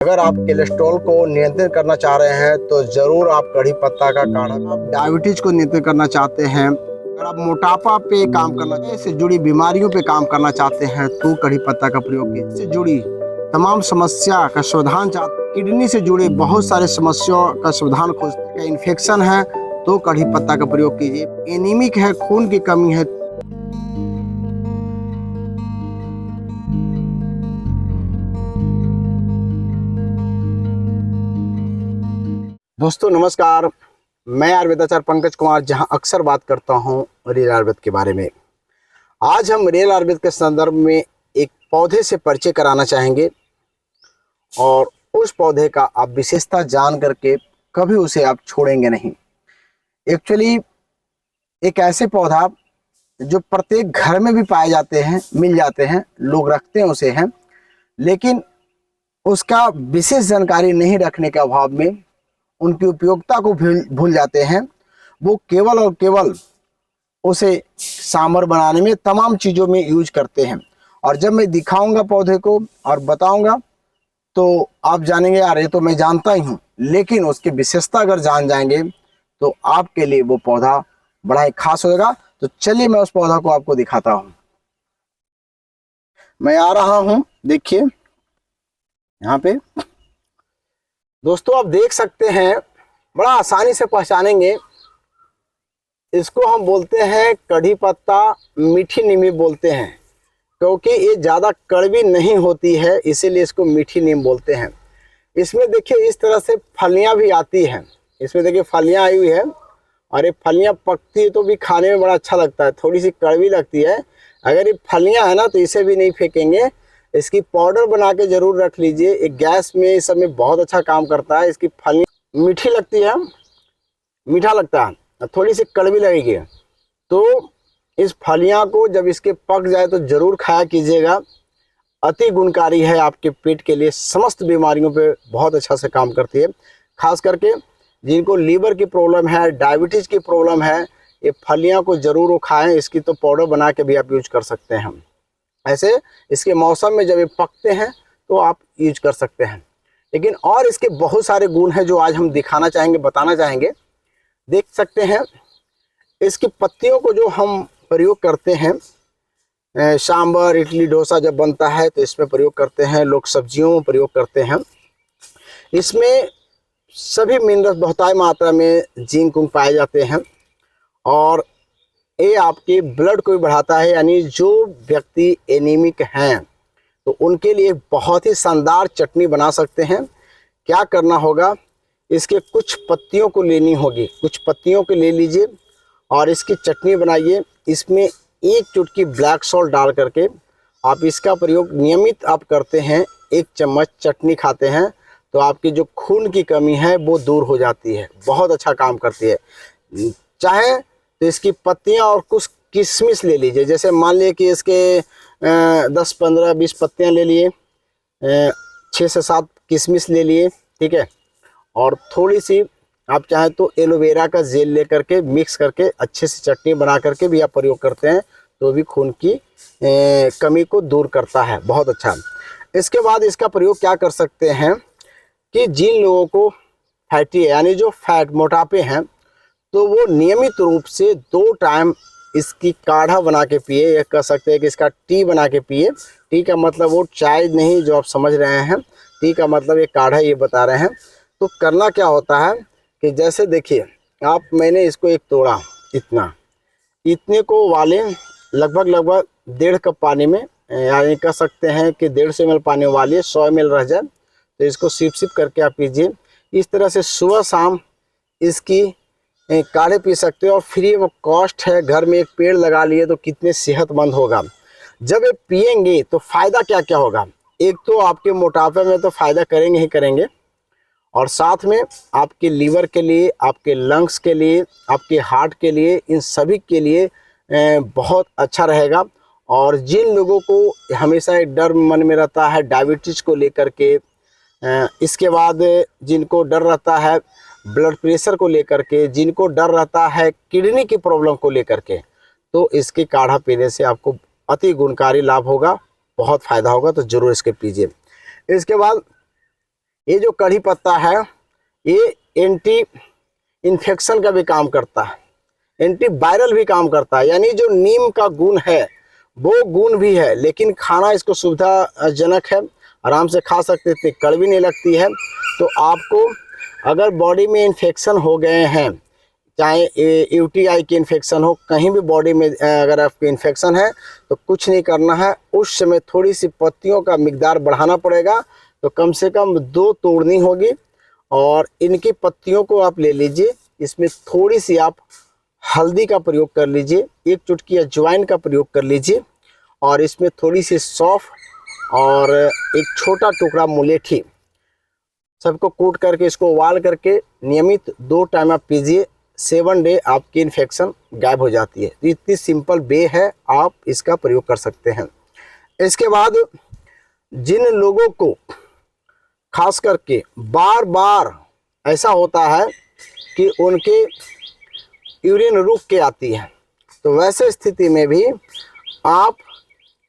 अगर आप कोलेस्ट्रॉल को नियंत्रित करना चाह रहे हैं तो जरूर आप कड़ी पत्ता का काढ़ा। आप डायबिटीज को नियंत्रित करना चाहते हैं, अगर आप मोटापा पे काम करना से जुड़ी बीमारियों पे काम करना चाहते हैं तो कड़ी पत्ता का प्रयोग कीजिए। इससे जुड़ी तमाम समस्या का समाधान चाहते हैं, किडनी से जुड़े बहुत सारे समस्याओं का समाधान खोजते हैं, इन्फेक्शन है तो कड़ी पत्ता का प्रयोग कीजिए। एनीमिक है, खून की कमी है। दोस्तों नमस्कार, मैं आयुर्वेदाचार्य पंकज कुमार जहां अक्सर बात करता हूं रियल आयुर्वेद के बारे में। आज हम रियल आयुर्वेद के संदर्भ में एक पौधे से परिचय कराना चाहेंगे और उस पौधे का आप विशेषता जान करके कभी उसे आप छोड़ेंगे नहीं। एक्चुअली एक ऐसे पौधा जो प्रत्येक घर में भी पाए जाते हैं, मिल जाते हैं, लोग रखते हैं उसे हैं, लेकिन उसका विशेष जानकारी नहीं रखने के अभाव में उनकी उपयोगिता को भूल जाते हैं। वो केवल और केवल उसे सांभर बनाने में, तमाम चीज़ों में यूज करते हैं। और जब मैं दिखाऊंगा पौधे को और बताऊंगा तो आप जानेंगे यार ये तो मैं जानता ही हूँ, लेकिन उसकी विशेषता अगर जान जाएंगे तो आपके लिए वो पौधा बड़ा ही खास होगा। तो चलिए मैं उस पौधा को आपको दिखाता हूँ। मैं आ रहा हूँ, देखिए यहाँ पे दोस्तों आप देख सकते हैं, बड़ा आसानी से पहचानेंगे। इसको हम बोलते हैं कड़ी पत्ता, मीठी नीम बोलते हैं, क्योंकि ये ज़्यादा कड़वी नहीं होती है, इसीलिए इसको मीठी नीम बोलते हैं। इसमें देखिए इस तरह से फलियां भी आती हैं। इसमें देखिए फलियां आई हुई है और ये फलियां पकती है तो भी खाने में बड़ा अच्छा लगता है, थोड़ी सी कड़वी लगती है। अगर ये फलियां है ना तो इसे भी नहीं फेंकेंगे, इसकी पाउडर बना के जरूर रख लीजिए। एक गैस में इस समय बहुत अच्छा काम करता है। इसकी फलियां मीठी लगती है, मीठा लगता है, थोड़ी सी कड़वी लगेगी। तो इस फलियां को जब इसके पक जाए तो जरूर खाया कीजिएगा। अति गुणकारी है आपके पेट के लिए, समस्त बीमारियों पे बहुत अच्छा से काम करती है। खास करके जिनको लीवर की प्रॉब्लम है, डायबिटीज की प्रॉब्लम है, ये फलियां को जरूर खाएं। इसकी तो पाउडर बना के भी आप यूज कर सकते हैं। ऐसे इसके मौसम में जब ये पकते हैं तो आप यूज कर सकते हैं। लेकिन और इसके बहुत सारे गुण हैं जो आज हम दिखाना चाहेंगे, बताना चाहेंगे। देख सकते हैं इसकी पत्तियों को जो हम प्रयोग करते हैं, सांभर, इडली, डोसा जब बनता है तो इसमें प्रयोग करते हैं, लोग सब्जियों में प्रयोग करते हैं। इसमें सभी मिनरल्स बहुतायत मात्रा में, जिंक पाए जाते हैं और ये आपके ब्लड को भी बढ़ाता है। यानी जो व्यक्ति एनीमिक हैं तो उनके लिए बहुत ही शानदार चटनी बना सकते हैं। क्या करना होगा, इसके कुछ पत्तियों को लेनी होगी, कुछ पत्तियों को ले लीजिए और इसकी चटनी बनाइए। इसमें एक चुटकी ब्लैक सॉल्ट डाल करके आप इसका प्रयोग नियमित आप करते हैं, 1 चम्मच चटनी खाते हैं तो आपकी जो खून की कमी है वो दूर हो जाती है, बहुत अच्छा काम करती है। चाहे तो इसकी पत्तियां और कुछ किशमिश ले लीजिए। जैसे मान लीजिए कि इसके 10, 15, 20 पत्तियां ले लिए, 6 से 7 किशमिश ले लिए, ठीक है। और थोड़ी सी आप चाहें तो एलोवेरा का जेल लेकर के मिक्स करके अच्छे से चटनी बना करके भी आप प्रयोग करते हैं तो भी खून की कमी को दूर करता है, बहुत अच्छा। इसके बाद इसका प्रयोग क्या कर सकते हैं कि जिन लोगों को फैटी है, यानी जो फैट, मोटापे हैं, तो वो नियमित रूप से 2 टाइम इसकी काढ़ा बना के पिए, या कह सकते हैं कि इसका टी बना के पिए। टी का मतलब वो चाय नहीं जो आप समझ रहे हैं, टी का मतलब ये काढ़ा ये बता रहे हैं। तो करना क्या होता है कि जैसे देखिए आप, मैंने इसको एक तोड़ा, इतने को वाले लगभग 1.5 कप पानी में, यानी कह सकते हैं कि 150 ml पानी वाली 100 ml रह जाए तो इसको सिप सिप करके आप पीजिए। इस तरह से सुबह शाम इसकी काढ़े पी सकते हो और फ्री ऑफ कॉस्ट है। घर में एक पेड़ लगा लिए तो कितने सेहतमंद होगा। जब ये पिएंगे तो फ़ायदा क्या क्या होगा, एक तो आपके मोटापे में तो फ़ायदा करेंगे ही करेंगे, और साथ में आपके लीवर के लिए, आपके लंग्स के लिए, आपके हार्ट के लिए, इन सभी के लिए बहुत अच्छा रहेगा। और जिन लोगों को हमेशा एक डर मन में रहता है डायबिटीज़ को लेकर के, इसके बाद जिनको डर रहता है ब्लड प्रेशर को लेकर के, जिनको डर रहता है किडनी की प्रॉब्लम को लेकर के, तो इसके काढ़ा पीने से आपको अति गुणकारी लाभ होगा, बहुत फ़ायदा होगा। तो ज़रूर इसके पीजिए। इसके बाद ये जो कड़ी पत्ता है ये एंटी इन्फेक्शन का भी काम करता है, एंटी वायरल भी काम करता है। यानी जो नीम का गुण है वो गुण भी है, लेकिन खाना इसको सुविधाजनक है, आराम से खा सकते हैं, इतनी कड़वी नहीं लगती है। तो आपको अगर बॉडी में इन्फेक्शन हो गए हैं, चाहे यूटीआई की इन्फेक्शन हो, कहीं भी बॉडी में अगर आपको इन्फेक्शन है तो कुछ नहीं करना है, उस समय थोड़ी सी पत्तियों का मिकदार बढ़ाना पड़ेगा। तो कम से कम 2 तोड़नी होगी और इनकी पत्तियों को आप ले लीजिए, इसमें थोड़ी सी आप हल्दी का प्रयोग कर लीजिए, 1 चुटकी अजवाइन का प्रयोग कर लीजिए और इसमें थोड़ी सी सौंफ और एक छोटा टुकड़ा मुलेठी, सबको कूट करके इसको उबाल करके नियमित 2 टाइम आप पीजिए। 7 डे आपकी इन्फेक्शन गायब हो जाती है। तो इतनी सिंपल वे है, आप इसका प्रयोग कर सकते हैं। इसके बाद जिन लोगों को खास करके बार बार ऐसा होता है कि उनके यूरिन रुक के आती है, तो वैसे स्थिति में भी आप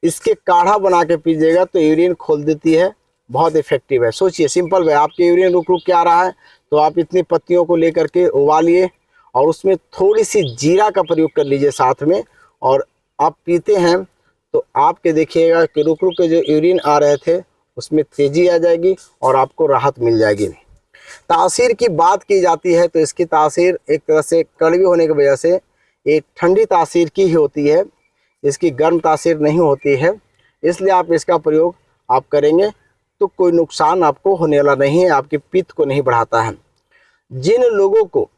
इसके काढ़ा बना के पीजिएगा तो यूरिन खोल देती है, बहुत इफेक्टिव है। सोचिए, सिंपल है, आपके यूरिन रुक के आ रहा है तो आप इतनी पत्तियों को लेकर के उबालिए और उसमें थोड़ी सी जीरा का प्रयोग कर लीजिए साथ में, और आप पीते हैं तो आपके देखिएगा कि रुक के जो यूरिन आ रहे थे उसमें तेज़ी आ जाएगी और आपको राहत मिल जाएगी। तासीर की बात की जाती है तो इसकी तासीर एक तरह से कड़वी होने की वजह से एक ठंडी तासीर की ही होती है, इसकी गर्म तासीर नहीं होती है। इसलिए आप इसका प्रयोग आप करेंगे तो कोई नुकसान आपको होने वाला नहीं है, आपकी पित्त को नहीं बढ़ाता है। जिन लोगों को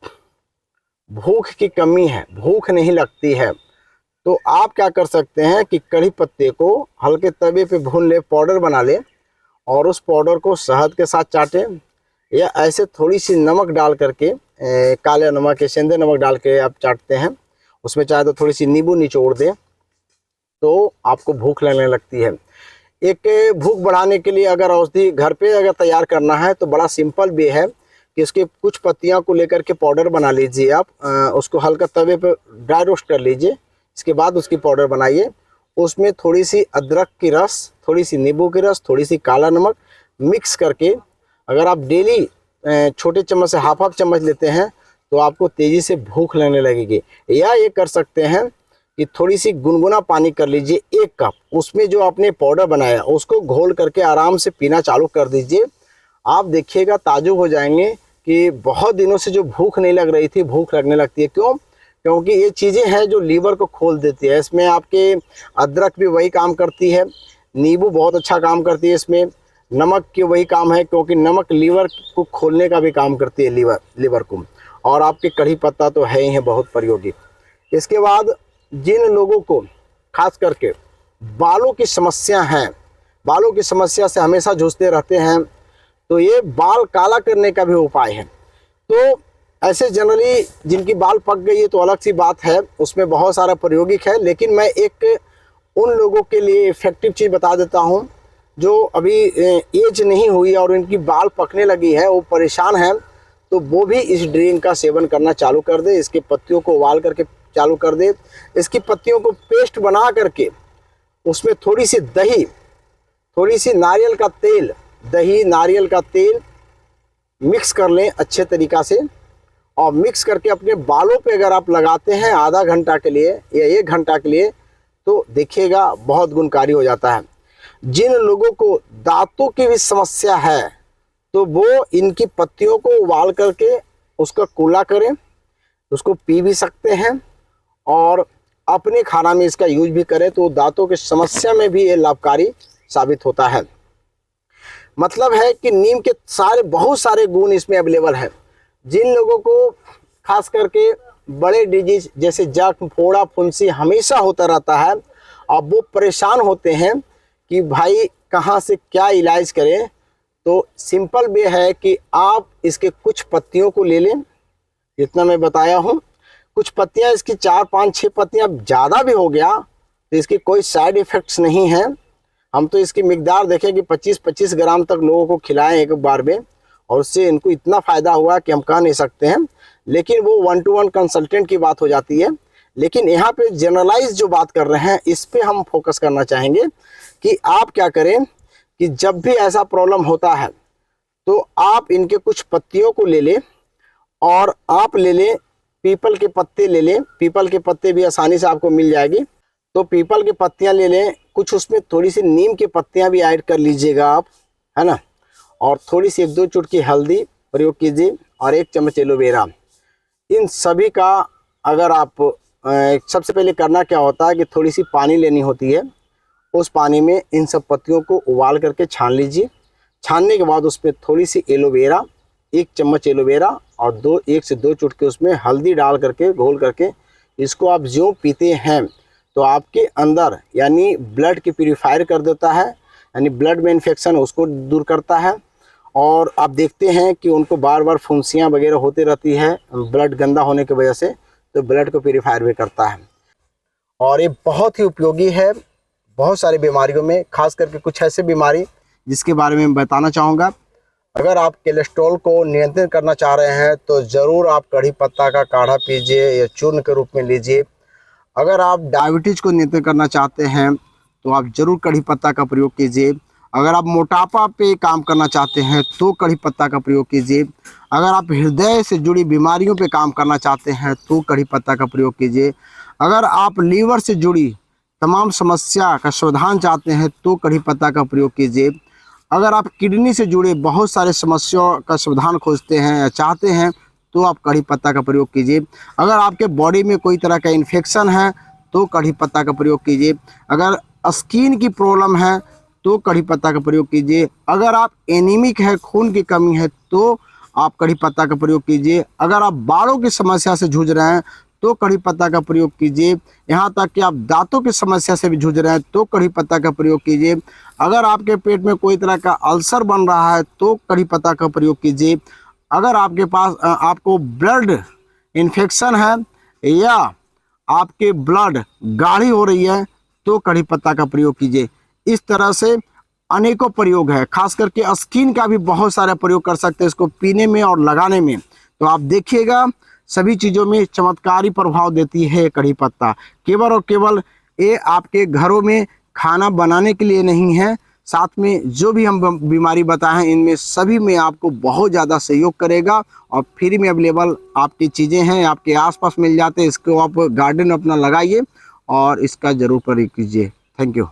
भूख की कमी है, भूख नहीं लगती है, तो आप क्या कर सकते हैं कि कड़ी पत्ते को हल्के तवे पे भून ले, पाउडर बना ले और उस पाउडर को शहद के साथ चाटें, या ऐसे थोड़ी सी नमक डाल करके, काले नमक या सेंधे नमक डाल के आप चाटते हैं, उसमें चाहे तो थोड़ी सी नींबू निचोड़ दें तो आपको भूख लगने लगती है। एक भूख बढ़ाने के लिए अगर औषधि घर पे अगर तैयार करना है तो बड़ा सिंपल वे है कि इसके कुछ पत्तियां को लेकर के पाउडर बना लीजिए आप, उसको हल्का तवे पे ड्राई रोस्ट कर लीजिए, इसके बाद उसकी पाउडर बनाइए, उसमें थोड़ी सी अदरक की रस, थोड़ी सी नींबू की रस, थोड़ी सी काला नमक मिक्स करके अगर आप डेली छोटे चम्मच से हाफ चम्मच लेते हैं तो आपको तेज़ी से भूख लगने लगेगी। या ये कर सकते हैं कि थोड़ी सी गुनगुना पानी कर लीजिए 1 कप, उसमें जो आपने पाउडर बनाया उसको घोल करके आराम से पीना चालू कर दीजिए। आप देखिएगा ताजुब हो जाएंगे कि बहुत दिनों से जो भूख नहीं लग रही थी, भूख लगने लगती है। क्यों? क्योंकि ये चीज़ें हैं जो लीवर को खोल देती है। इसमें आपके अदरक भी वही काम करती है, नींबू बहुत अच्छा काम करती है, इसमें नमक की वही काम है, क्योंकि नमक लीवर को खोलने का भी काम करती है, लीवर को। और आपके कड़ी पत्ता तो है ही है बहुत प्रयोगी। इसके बाद जिन लोगों को खास करके बालों की समस्या है, बालों की समस्या से हमेशा जूझते रहते हैं, तो ये बाल काला करने का भी उपाय है। तो ऐसे जनरली जिनकी बाल पक गई है तो अलग सी बात है, उसमें बहुत सारा प्रयोगिक है, लेकिन मैं एक उन लोगों के लिए इफेक्टिव चीज़ बता देता हूँ जो अभी एज नहीं हुई और उनकी बाल पकने लगी है, वो परेशान हैं, तो वो भी इस ड्रिंक का सेवन करना चालू कर दे। इसकी पत्तियों को उबाल करके चालू कर दे, इसकी पत्तियों को पेस्ट बना करके उसमें थोड़ी सी दही, थोड़ी सी नारियल का तेल, दही नारियल का तेल मिक्स कर लें अच्छे तरीक़ा से, और मिक्स करके अपने बालों पे अगर आप लगाते हैं आधा घंटा के लिए या 1 घंटा के लिए तो देखिएगा बहुत गुणकारी हो जाता है। जिन लोगों को दांतों की भी समस्या है तो वो इनकी पत्तियों को उबाल करके उसका कूला करें, उसको पी भी सकते हैं और अपने खाना में इसका यूज भी करें, तो दांतों की समस्या में भी ये लाभकारी साबित होता है। मतलब है कि नीम के बहुत सारे गुण इसमें अवेलेबल है। जिन लोगों को खास करके बड़े डिजीज जैसे जख्म, फोड़ा, फुंसी हमेशा होता रहता है, अब वो परेशान होते हैं कि भाई कहाँ से क्या इलाज करें, तो सिंपल वे है कि आप इसके कुछ पत्तियों को ले लें, जितना मैं बताया हूँ, कुछ पत्तियाँ इसकी 4, 5, 6 पत्तियाँ ज़्यादा भी हो गया तो इसकी कोई साइड इफ़ेक्ट्स नहीं है। हम तो इसकी मिकदार देखें कि 25-25 ग्राम तक लोगों को खिलाएं एक बार में, और उससे इनको इतना फ़ायदा हुआ कि हम कह नहीं सकते हैं, लेकिन वो 1 to 1 कंसल्टेंट की बात हो जाती है। लेकिन यहाँ पे जनरलाइज जो बात कर रहे हैं इस पे हम फोकस करना चाहेंगे कि आप क्या करें कि जब भी ऐसा प्रॉब्लम होता है तो आप इनके कुछ पत्तियों को ले लें और आप ले लें पीपल के पत्ते ले लें। पीपल के पत्ते भी आसानी से आपको मिल जाएगी। तो पीपल की पत्तियां ले लें, कुछ उसमें थोड़ी सी नीम की पत्तियां भी ऐड कर लीजिएगा आप, है ना। और थोड़ी सी 1-2 चुटकी हल्दी प्रयोग कीजिए और 1 चम्मच एलोवेरा। इन सभी का अगर आप सबसे पहले करना क्या होता है कि थोड़ी सी पानी लेनी होती है, उस पानी में इन सब पत्तियों को उबाल करके छान लीजिए। छानने के बाद उसमें थोड़ी सी एलोवेरा, 1 चम्मच एलोवेरा और 1 से 2 चुटकी उसमें हल्दी डाल करके घोल करके इसको आप जो पीते हैं तो आपके अंदर यानी ब्लड की प्यूरीफायर कर देता है, यानी ब्लड में इन्फेक्शन उसको दूर करता है। और आप देखते हैं कि उनको बार बार फुंसियाँ वगैरह होती रहती है ब्लड गंदा होने की वजह से, तो ब्लड को प्यूरीफायर भी करता है। और ये बहुत ही उपयोगी है बहुत सारी बीमारियों में, खास करके कुछ ऐसे बीमारी जिसके बारे में मैं बताना चाहूँगा। अगर आप कोलेस्ट्रॉल को नियंत्रित करना चाह रहे हैं तो ज़रूर आप कढ़ी पत्ता का काढ़ा पीजिए या चूर्ण के रूप में लीजिए। अगर आप डायबिटीज़ को नियंत्रित करना चाहते हैं तो आप ज़रूर कढ़ी पत्ता का प्रयोग कीजिए। अगर आप मोटापा पे काम करना चाहते हैं तो कढ़ी पत्ता का प्रयोग कीजिए। अगर आप हृदय से जुड़ी बीमारियों पे काम करना चाहते हैं तो कढ़ी पत्ता का प्रयोग कीजिए। अगर आप लीवर से जुड़ी तमाम समस्या का समाधान चाहते हैं तो कढ़ी पत्ता का प्रयोग कीजिए। अगर आप किडनी से जुड़े बहुत सारे समस्याओं का समाधान खोजते हैं या चाहते हैं तो आप कढ़ी पत्ता का प्रयोग कीजिए। अगर आपके बॉडी में कोई तरह का इन्फेक्शन है तो कढ़ी पत्ता का प्रयोग कीजिए। अगर स्किन की प्रॉब्लम है तो कढ़ी पत्ता का प्रयोग कीजिए। अगर आप एनीमिक है, खून की कमी है, तो आप कढ़ी पत्ता का प्रयोग कीजिए। अगर आप बालों की समस्या से जूझ रहे हैं तो कढ़ी पत्ता का प्रयोग कीजिए। यहाँ तक कि आप दांतों की समस्या से भी जूझ रहे हैं तो कढ़ी पत्ता का प्रयोग कीजिए। अगर आपके पेट में कोई तरह का अल्सर बन रहा है तो कढ़ी पत्ता का प्रयोग कीजिए। अगर आपके पास आपको ब्लड इन्फेक्शन है या आपके ब्लड गाढ़ी हो रही है तो कढ़ी पत्ता का प्रयोग कीजिए। इस तरह से अनेकों प्रयोग है, खास करके स्किन का भी बहुत सारा प्रयोग कर सकते हैं इसको पीने में और लगाने में। तो आप देखिएगा सभी चीज़ों में चमत्कारी प्रभाव देती है कढ़ी पत्ता। केवल और केवल ये आपके घरों में खाना बनाने के लिए नहीं है, साथ में जो भी हम बीमारी बताए हैं इनमें सभी में आपको बहुत ज़्यादा सहयोग करेगा। और फ्री में अवेलेबल आपकी चीज़ें हैं, आपके आसपास मिल जाते हैं। इसको आप गार्डन अपना लगाइए और इसका ज़रूर प्रयोग कीजिए। Thank you.